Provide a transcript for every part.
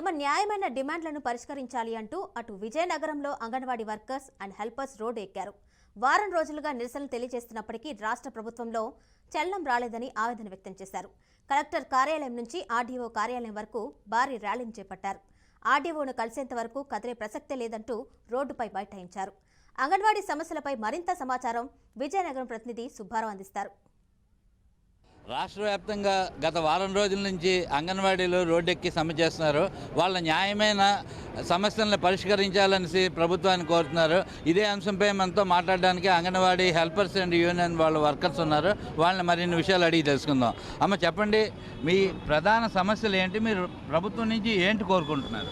తమ న్యాయమైన డిమాండ్లను పరిష్కరించాలి అంటూ అటు విజయనగరంలో anganwadi workers and helpers road ఎక్కారు. వారం రోజులుగా నిరసనలు తెలియజేస్తున్నప్పటికీ రాష్ట్ర ప్రభుత్వంలో చలనం రాలేదని ఆవేదన వ్యక్తం చేశారు. కలెక్టర్ కార్యాలయం నుంచి ఆర్డీఓ కార్యాలయం వరకు భారీ ర్యాలీని చేపట్టారు. ఆర్డీఓను కలిసేంత వరకు కదిలే ప్రసక్తే లేదంటూ రోడ్డుపై బైఠాయించారు. అంగన్వాడీ సమస్యలపై మరింత సమాచారం విజయనగరం ప్రతినిధి సుబ్బారావు అందిస్తారు. రాష్ట్ర వ్యాప్తంగా గత వారం రోజుల నుంచి అంగన్వాడీలు రోడ్డెక్కి సమ్మె చేస్తున్నారు. వాళ్ళ న్యాయమైన సమస్యలను పరిష్కరించాలని ప్రభుత్వాన్ని కోరుతున్నారు. ఇదే అంశంపై మనతో మాట్లాడడానికి అంగన్వాడీ హెల్పర్స్ అండ్ యూనియన్ వాళ్ళ వర్కర్స్ ఉన్నారు. వాళ్ళని మరిన్ని విషయాలు అడిగి తెలుసుకుందాం. అమ్మ చెప్పండి, మీ ప్రధాన సమస్యలు ఏంటి? మీరు ప్రభుత్వం నుంచి ఏంటి కోరుకుంటున్నారు?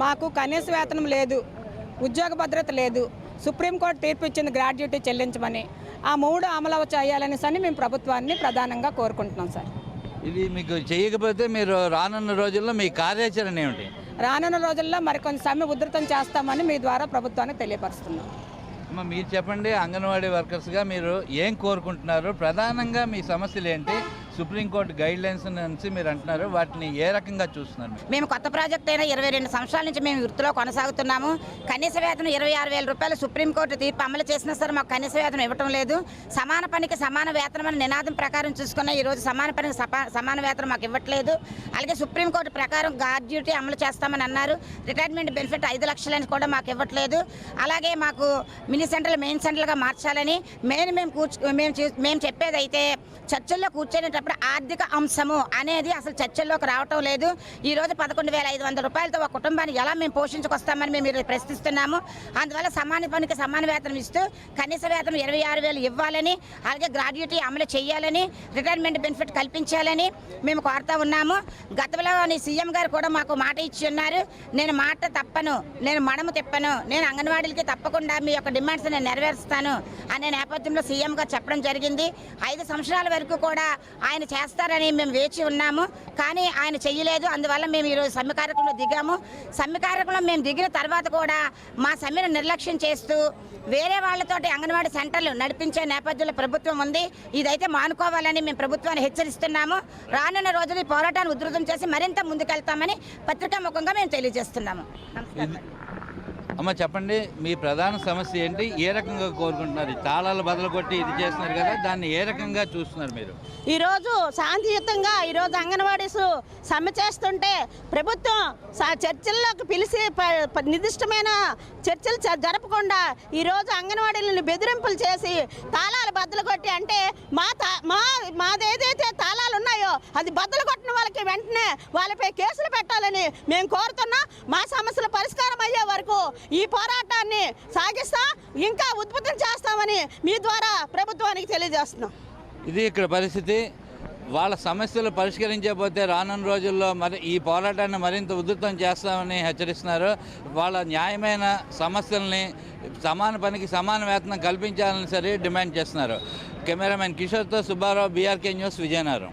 మాకు కనీస వేతనం లేదు, ఉద్యోగ భద్రత లేదు, సుప్రీంకోర్టు తీర్పు ఇచ్చింది గ్రాడ్యుయేటీ చెల్లించమని. ఆ 3 అమలు చేయాలనేసి మేము ప్రభుత్వాన్ని ప్రధానంగా కోరుకుంటున్నాం సార్. ఇది మీకు చేయకపోతే మీరు రానున్న రోజుల్లో మీ కార్యాచరణ ఏమిటి? రానున్న రోజుల్లో మరికొన్ని సమ్మె ఉధృతం చేస్తామని మీ ద్వారా ప్రభుత్వానికి తెలియపరుస్తున్నాం. అమ్మ మీరు చెప్పండి, అంగన్వాడీ వర్కర్స్గా మీరు ఏం కోరుకుంటున్నారు? ప్రధానంగా మీ సమస్యలు ఏంటి? సుప్రీంకోర్టు గైడ్ లైన్స్ నుంచి మీరు అంటున్నారు, వాటిని ఏ రకంగా చూస్తున్నారు? మేము కొత్త ప్రాజెక్ట్ అయినా 22 సంవత్సరాల నుంచి మేము వృత్తిలో కొనసాగుతున్నాము. కనీస వేతనం 26,000 రూపాయలు సుప్రీంకోర్టు తీర్పు అమలు చేసినా సరే మాకు కనీస వేతనం ఇవ్వటం లేదు. సమాన పనికి సమాన వేతనం అని నినాదం ప్రకారం చూసుకున్న ఈరోజు సమాన పనికి సమాన వేతనం మాకు ఇవ్వట్లేదు. అలాగే సుప్రీంకోర్టు ప్రకారం గ్రాడ్యుయేటీ అమలు చేస్తామని అన్నారు. రిటైర్మెంట్ బెనిఫిట్ 5 లక్షలని కూడా మాకు ఇవ్వట్లేదు. అలాగే మాకు మినీ సెంటర్లు మెయిన్ సెంటర్లుగా మార్చాలని మేము చెప్పేదైతే చర్చల్లో కూర్చునేటప్పుడు ఆర్థిక అంశము అనేది అసలు చర్చల్లోకి రావటం లేదు. ఈరోజు 11,500 రూపాయలతో ఒక కుటుంబాన్ని ఎలా మేము పోషించుకొస్తామని మేము ప్రశ్నిస్తున్నాము. అందువల్ల సమాన పనికి సమాన వేతనం ఇస్తూ కనీస వేతనం 26,000 ఇవ్వాలని, అలాగే గ్రాడ్యుయేటీ అమలు చేయాలని, రిటైర్మెంట్ బెనిఫిట్ కల్పించాలని మేము కోరుతా ఉన్నాము. గతంలోని సీఎం గారు కూడా మాకు మాట ఇచ్చి ఉన్నారు. నేను మాట తప్పను, నేను మడము తిప్పను, నేను అంగన్వాడీలకి తప్పకుండా మీ యొక్క డిమాండ్స్ నేను నెరవేరుస్తాను అనే నేపథ్యంలో సీఎం గారు చెప్పడం జరిగింది. 5 సంవత్సరాల వరకు కూడా ఆయన చేస్తారని మేము వేచి ఉన్నాము, కానీ ఆయన చెయ్యలేదు. అందువల్ల మేము ఈరోజు సమ్మె కార్యక్రమంలో దిగాము. సమ్మె కార్యక్రమంలో మేము దిగిన తర్వాత కూడా మా సమ్మెను నిర్లక్ష్యం చేస్తూ వేరే వాళ్ళతోటి అంగన్వాడీ సెంటర్లు నడిపించే నేపథ్యంలో ప్రభుత్వం ఉంది. ఇదైతే మానుకోవాలని మేము ప్రభుత్వాన్ని హెచ్చరిస్తున్నాము. రానున్న రోజులు ఈ పోరాటాన్ని ఉధృతం చేసి మరింత ముందుకెళ్తామని పత్రికాముఖంగా మేము తెలియజేస్తున్నాము. అమ్మ చెప్పండి, మీ ప్రధాన సమస్య ఏంటి? ఏ రకంగా కోరుకుంటున్నారు? తాళాలు బదులు కొట్టి ఇది చేస్తున్నారు కదా, దాన్ని ఏ రకంగా చూస్తున్నారు మీరు? ఈరోజు శాంతియుతంగా ఈరోజు అంగన్వాడీస్ సమ్మె చేస్తుంటే ప్రభుత్వం చర్చల్లోకి పిలిచి నిర్దిష్టమైన చర్చలు జరపకుండా ఈరోజు అంగన్వాడీలను బెదిరింపులు చేసి తాళాలు బద్దలు కొట్టి, అంటే మాదేదైతే తాళాలు ఉన్నాయో అది బద్దలు కొట్టిన వాళ్ళకి వెంటనే వాళ్ళపై కేసులు పెట్టాలని మేము కోరుతున్నాం. మా సమస్యల పరిష్కారం అయ్యే వరకు ఈ పోరాటాన్ని సాగిస్తాం, ఇంకా ఉధృతం చేస్తామని మీ ద్వారా ప్రభుత్వానికి తెలియజేస్తున్నాం. ఇది ఇక్కడ పరిస్థితి. వాళ్ళ సమస్యలు పరిష్కరించకపోతే రానున్న రోజుల్లో ఈ పోరాటాన్ని మరింత ఉధృతం చేస్తామని హెచ్చరిస్తున్నారు. వాళ్ళ న్యాయమైన సమస్యల్ని సమాన పనికి సమాన వేతనం కల్పించాలని సరే డిమాండ్ చేస్తున్నారు. కెమెరామెన్ కిషోర్తో సుబ్బారావు, బీఆర్కే న్యూస్, విజయనగరం.